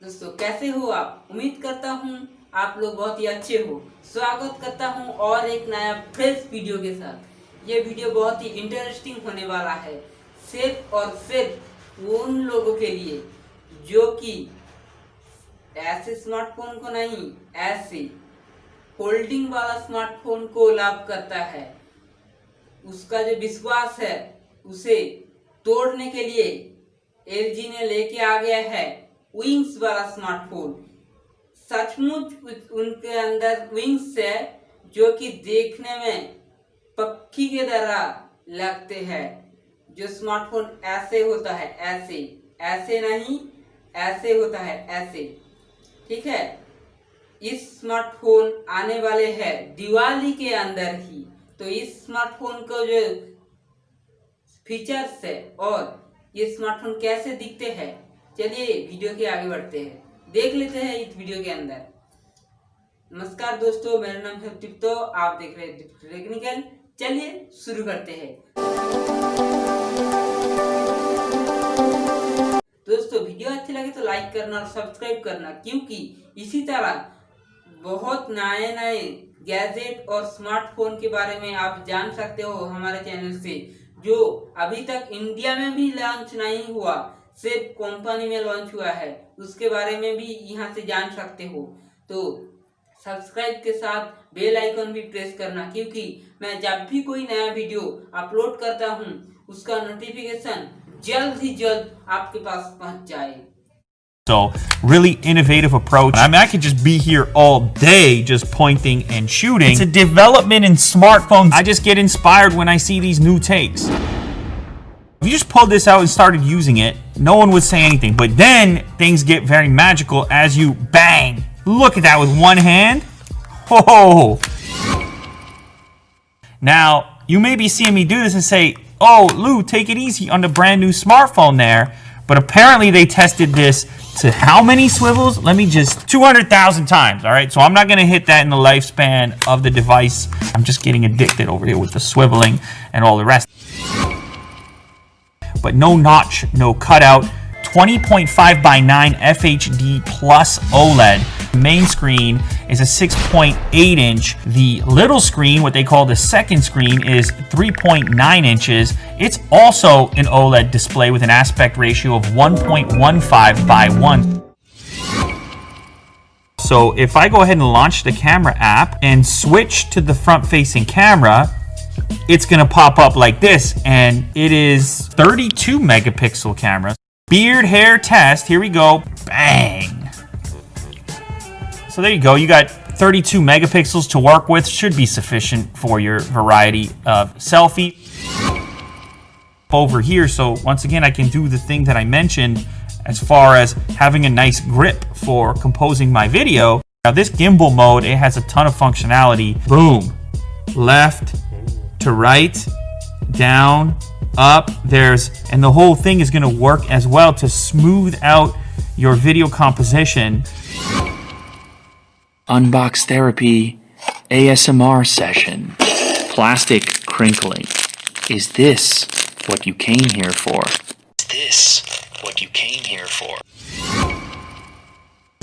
दोस्तों कैसे हो आप। उम्मीद करता हूँ आप लोग बहुत ही अच्छे हो। स्वागत करता हूँ और एक नया फ्रेश वीडियो के साथ। ये वीडियो बहुत ही इंटरेस्टिंग होने वाला है, सिर्फ और सिर्फ उन लोगों के लिए जो कि ऐसे स्मार्टफोन को नहीं, ऐसे फोल्डिंग वाला स्मार्टफोन को लाभ करता है। उसका जो विश्वास है उसे तोड़ने के लिए LG ने लेके आ गया है विंग्स वाला स्मार्टफोन। सचमुच उनके अंदर विंग्स है जो कि देखने में पक्षी के तरह लगते हैं। जो स्मार्टफोन ऐसे होता है, ऐसे नहीं, ऐसे होता है, ऐसे। ठीक है, इस स्मार्टफोन आने वाले हैं दिवाली के अंदर ही। तो इस स्मार्टफोन को जो फीचर्स है और ये स्मार्टफोन कैसे दिखते हैं, चलिए वीडियो के आगे बढ़ते हैं, देख लेते हैं इस वीडियो के अंदर। नमस्कार दोस्तों, मेरा नाम है दीप्तो, आप देख रहे हैं दीप्तो टेक्निकल। चलिए शुरू करते हैं। दोस्तों वीडियो अच्छी लगे तो लाइक करना और सब्सक्राइब करना, क्योंकि इसी तरह बहुत नए नए गैजेट और स्मार्टफोन के बारे में आप जान सकते हो हमारे चैनल से, जो अभी तक इंडिया में भी लॉन्च नहीं हुआ, सिर्फ कंपनी में लॉन्च हुआ है। उसके बारे में भी यहाँ से जान सकते हो। तो सब्सक्राइब के साथ बेल आइकन भी प्रेस करना, क्योंकि मैं जब भी कोई नया वीडियो अपलोड करता हूँ उसका नोटिफिकेशन जल्द ही जल्द आपके पास पहुँच जाए। So, really innovative approach. I mean, I could just be here all day just pointing and shooting. It's a development in smartphones. I just get inspired when I see these new takes. If you just pulled this out and started using it, no one would say anything. But then things get very magical as you bang. Look at that with one hand. Whoa. Now, you may be seeing me do this and say, oh, Lou, take it easy on the brand new smartphone there. But apparently they tested this to how many swivels? Let me just 200,000 times, all right? So I'm not going to hit that in the lifespan of the device. I'm just getting addicted over here with the swiveling and all the rest. But no notch, no cutout, 20.5 by 9 FHD plus OLED. The main screen is a 6.8 inch. The little screen, what they call the second screen, is 3.9 inches. It's also an OLED display with an aspect ratio of 1.15 by 1. So if I go ahead and launch the camera app and switch to the front-facing camera, it's gonna pop up like this, and it is 32 megapixel camera. Beard hair test, here we go, bang. So there you go, you got 32 megapixels to work with, should be sufficient for your variety of selfie. Over here, so once again, I can do the thing that I mentioned as far as having a nice grip for composing my video. Now this gimbal mode, it has a ton of functionality. Boom, left to right, down, up, and the whole thing is gonna work as well to smooth out your video composition. Unbox therapy, ASMR session, plastic crinkling. Is this what you came here for? Is this what you came here for?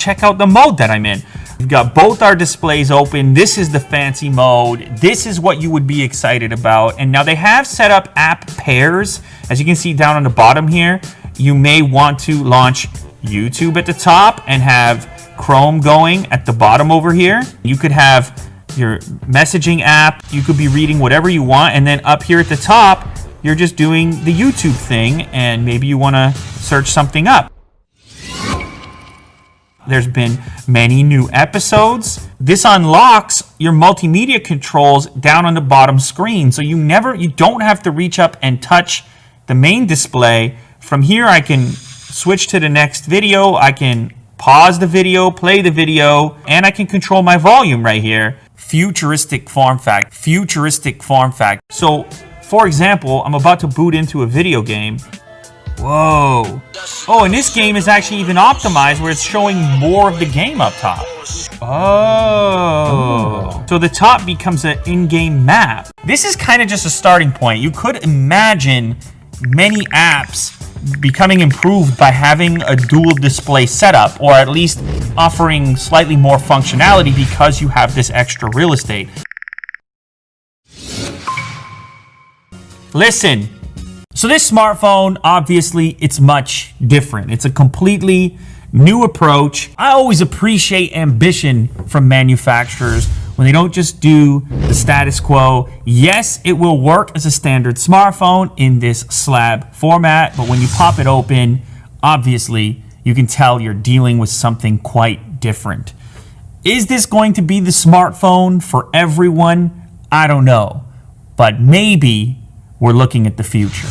Check out the mode that I'm in. We've got both our displays open. This is the fancy mode. This is what you would be excited about. And now they have set up app pairs. As you can see down on the bottom here, you may want to launch YouTube at the top and have Chrome going at the bottom over here. You could have your messaging app. You could be reading whatever you want. And then up here at the top, you're just doing the YouTube thing. And maybe you want to search something up. There's been many new episodes. This unlocks your multimedia controls down on the bottom screen. So you don't have to reach up and touch the main display. From here, I can switch to the next video. I can pause the video, play the video, and I can control my volume right here. Futuristic form factor. So, for example, I'm about to boot into a video game. Whoa. Oh, and this game is actually even optimized where it's showing more of the game up top. Oh. So the top becomes an in-game map. This is kind of just a starting point. You could imagine many apps becoming improved by having a dual display setup, or at least offering slightly more functionality because you have this extra real estate. Listen, so this smartphone, obviously, it's much different. It's a completely new approach. I always appreciate ambition from manufacturers when they don't just do the status quo. Yes, it will work as a standard smartphone in this slab format, but when you pop it open, obviously, you can tell you're dealing with something quite different. Is this going to be the smartphone for everyone? I don't know, but maybe we're looking at the future.